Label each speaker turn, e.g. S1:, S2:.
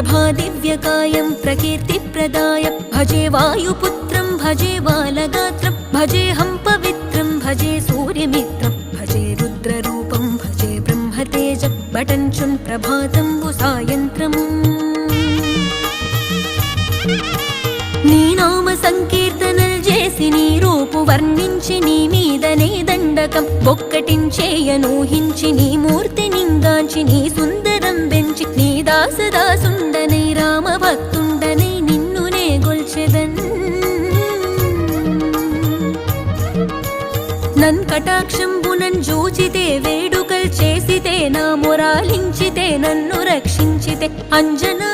S1: ప్రభాదివ్యకాయం ప్రకీర్తిప్రదాయ భజే వాయుపుత్రం భజే బాలగాత్రం భజేహం పవిత్రం భజే సూర్యమిత్రం భజే రుద్రరూపం భజే బ్రహ్మతేజం బటంచున్ ప్రభాతంబు సాయంత్రము నీ నామ సంకీర్తనల్ చేసి నీ రూపు వర్ణించి నీ మీదనే దండకం ఒక్కటించేయనూహించి నీ మూర్తి నింగాంచి నీ సుందరం బెంచి నీ దాసదాసుండనై రామ భక్తుండనై నిన్నునే గొల్చెదన్ నన్ కటాక్షంబునన్ జూచితే వేడుకల్ చేసితే నా మొరాలించితే నన్ను రక్షించితే అంజనా